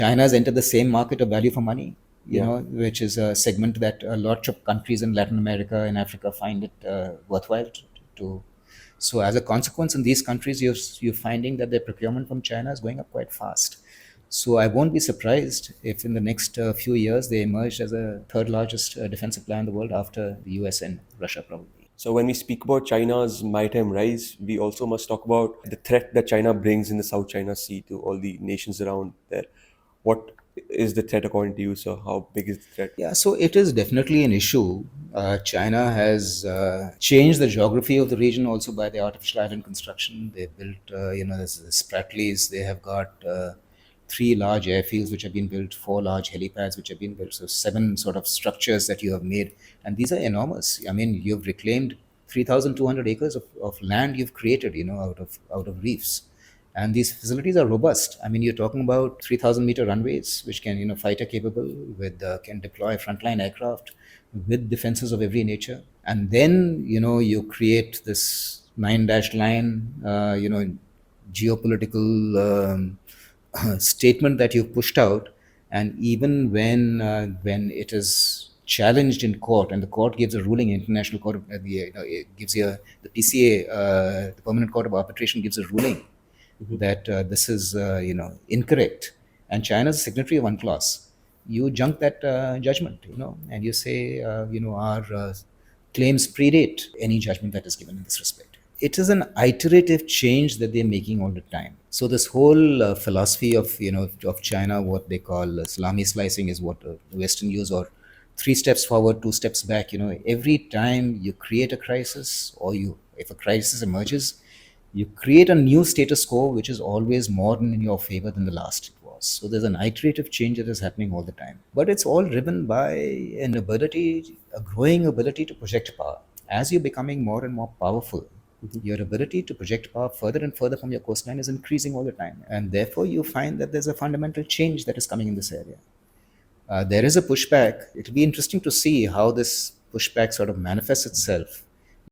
China has entered the same market of value for money, Yeah. which is a segment that a lot of countries in Latin America and Africa find it worthwhile to. So as a consequence, in these countries, you're finding that their procurement from China is going up quite fast. So I won't be surprised if in the next few years they emerge as a third largest defensive player in the world after the US and Russia, probably. So when we speak about China's maritime rise, we also must talk about the threat that China brings in the South China Sea to all the nations around there. What is the threat according to you? So how big is the threat? Yeah, so it is definitely an issue. China has changed the geography of the region also by the artificial island construction. They've built, there's the Spratlys. They have got three large airfields which have been built, four large helipads which have been built. So seven sort of structures that you have made, and these are enormous. I mean, you've reclaimed 3,200 acres of land you've created, out of reefs, and these facilities are robust. I mean, you're talking about 3,000-meter runways, which can, fighter capable, with can deploy frontline aircraft with defenses of every nature. And then, you create this nine dash line, geopolitical statement that you've pushed out. And even when it is challenged in court, and the court gives a ruling, international court, it gives you the PCA, the Permanent Court of Arbitration, gives a ruling that this is incorrect, and China is a signatory of UNCLOS. You junk that judgment, and you say our claims predate any judgment that is given in this respect. It is an iterative change that they're making all the time. So this whole philosophy of China, what they call salami slicing, is what the Western use, or three steps forward, two steps back. Every time you create a crisis, or if a crisis emerges, you create a new status quo which is always more in your favor than the last it was. So there's an iterative change that is happening all the time. But it's all driven by a growing ability to project power. As you're becoming more and more powerful, your ability to project power further and further from your coastline is increasing all the time. And therefore, you find that there's a fundamental change that is coming in this area. There is a pushback. It'll be interesting to see how this pushback sort of manifests itself